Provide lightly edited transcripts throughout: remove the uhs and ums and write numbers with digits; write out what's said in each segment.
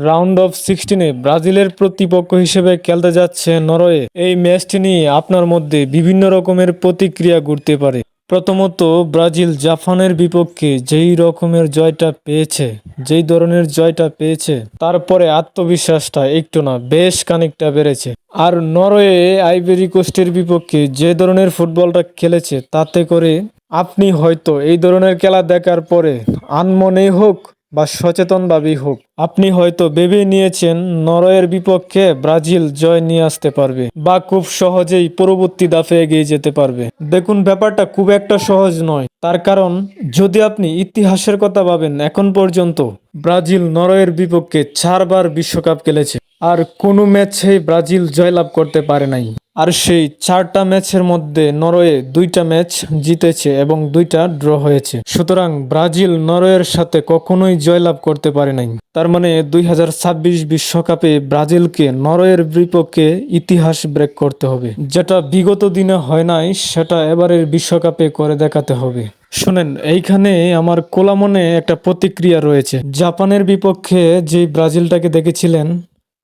Round of 16-এ ব্রাজিলের প্রতিপক্ষ হিসেবে খেলতে যাচ্ছে নরওয়ে। এই ম্যাচটি নিয়ে আপনার মধ্যে বিভিন্ন রকমের প্রতিক্রিয়া ঘুরতে পারে। প্রথমত, ব্রাজিল জাপানের বিপক্ষে যেই ধরনের জয়টা পেয়েছে তারপরে আত্মবিশ্বাসটা একটু না বেশ খানিকটা বেড়েছে। আর নরওয়ে আইভরি কোস্টের বিপক্ষে যে ধরনের ফুটবলটা খেলেছে তাতে করে আপনি হয়তো এই ধরনের খেলা দেখার পরে আনমনেই হোক বা সচেতনভাবেই হোক আপনি হয়তো ভেবে নিয়েছেন নরওয়ের বিপক্ষে ব্রাজিল জয় নিয়ে আসতে পারবে বা খুব সহজেই পরবর্তী ধাপে এগিয়ে যেতে পারবে। দেখুন, ব্যাপারটা খুব একটা সহজ নয়। তার কারণ, যদি আপনি ইতিহাসের কথা ভাবেন, এখন পর্যন্ত ব্রাজিল নরওয়ের বিপক্ষে 4বার বিশ্বকাপ খেলেছে আর কোনো ম্যাচেই ব্রাজিল জয়লাভ করতে পারে নাই। আর সেই 4টা ম্যাচের মধ্যে নরওয়ে 2টা ম্যাচ জিতেছে এবং 2টা ড্র হয়েছে। সুতরাং ব্রাজিল নরওয়ের সাথে কখনোই জয়লাভ করতে পারে নাই। তার মানে 2026 বিশ্বকাপে ব্রাজিলকে নরওয়ের বিপক্ষে ইতিহাস ব্রেক করতে হবে। যেটা বিগত দিনে হয় নাই, সেটা এবারের বিশ্বকাপে করে দেখাতে হবে। শুনেন, এইখানে আমার কোলা মনে একটা প্রতিক্রিয়া রয়েছে। জাপানের বিপক্ষে যে ব্রাজিলটাকে দেখেছিলেন,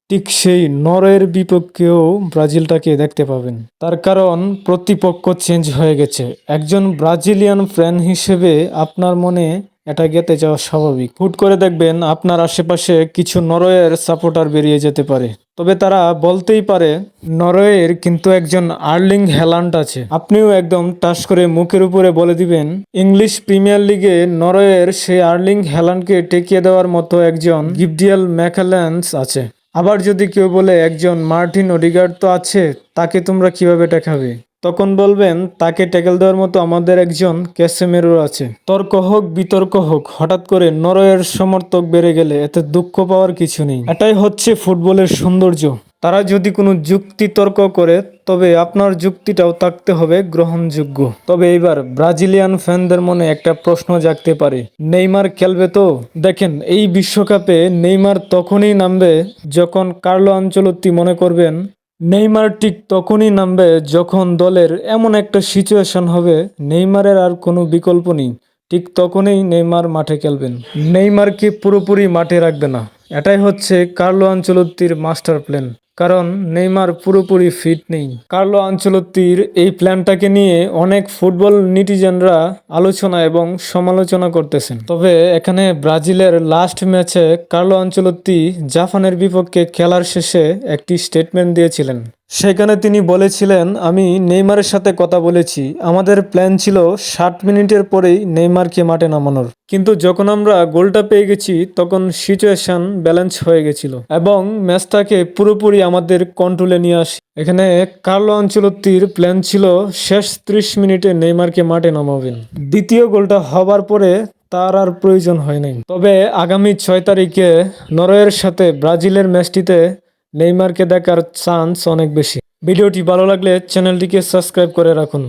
ঠিক সেই নরওয়ের বিপক্ষেও ব্রাজিলটাকে দেখতে পাবেন। তার কারণ, প্রতিপক্ষ চেঞ্জ হয়ে গেছে। একজন ব্রাজিলিয়ান ফ্যান হিসেবে আপনার মনে এটা গেঁথে যাওয়া স্বাভাবিক। হুট করে দেখবেন আপনার আশেপাশে কিছু নরওয়ের সাপোর্টার বেরিয়ে যেতে পারে। তবে তারা বলতেই পারে নরওয়ের কিন্তু একজন আর্লিং হ্যালান্ড আছে। আপনিও একদম টাস করে মুখের উপরে বলে দিবেন ইংলিশ প্রিমিয়ার লিগে নরওয়ের সেই আর্লিং হ্যালান্ডকে টেকিয়ে দেওয়ার মতো একজন গিবডিয়াল ম্যাকালেন্স আছে। আবার যদি কেউ বলে একজন মার্টিন ওডিগার্ড তো আছে, তাকে তোমরা কিভাবে টেকাবে? তখন বলবেন তাকে ট্যাকেল দেওয়ার মতো আমাদের একজন ক্যাসেমেরো আছে। তর্ক হোক বিতর্ক হোক, হঠাৎ করে নরওয়ের সমর্থক বেড়ে গেলে এতে দুঃখ পাওয়ার কিছু নেই। এটাই হচ্ছে ফুটবলের সৌন্দর্য। তারা যদি কোনো যুক্তি তর্ক করে, তবে আপনার যুক্তিটাও থাকতে হবে গ্রহণযোগ্য। তবে এবার ব্রাজিলিয়ান ফ্যানদের মনে একটা প্রশ্ন জাগতে পারে, নেইমার খেলবে তো? দেখেন, এই বিশ্বকাপে নেইমার তখনই নামবে যখন কার্লো আনচেলত্তি মনে করবেন নেইমার ঠিক তখনই নামবে যখন দলের এমন একটা সিচুয়েশন হবে নেইমারের আর কোনো বিকল্প নেই। ঠিক তখনই নেইমার মাঠে খেলবেন। নেইমারকে পুরোপুরি মাঠে রাখবে না। এটাই হচ্ছে কার্লো আনচেলত্তির মাস্টার প্ল্যান। কারণ নেইমার পুরোপুরি ফিট নেই। কার্লো আনচেলত্তির এই প্ল্যানটাকে নিয়ে অনেক ফুটবল নেটিজেনরা আলোচনা এবং সমালোচনা করতেছেন। তবে এখানে ব্রাজিলের লাস্ট ম্যাচে কার্লো আনচেলত্তি জাপানের বিপক্ষে খেলার শেষে একটি স্টেটমেন্ট দিয়েছিলেন। সেখানে তিনি বলেছিলেন, আমি নেইমারের সাথে কথা বলেছি, আমাদের প্ল্যান ছিল 60 মিনিটের পরেই নেইমারকে মাঠে নামানোর। কিন্তু যখন আমরা গোলটা পেয়ে গেছি তখন সিচুয়েশন ব্যালেন্স হয়ে গেছিল এবং ম্যাচটাকে পুরোপুরি আমাদের কন্ট্রোলে নিয়ে আসি। এখানে কার্লো আনচেলত্তির প্ল্যান ছিল শেষ 30 মিনিটে নেইমারকে মাঠে নামাবেন। দ্বিতীয় গোলটা হবার পরে তার আর প্রয়োজন হয় নাই। তবে আগামী 6 তারিখে নরওয়ের সাথে ব্রাজিলের ম্যাচটিতে নেইমারকে দেখার চান্স অনেক বেশি। ভিডিওটি ভালো লাগলে চ্যানেলটিকে সাবস্ক্রাইব করে রাখুন।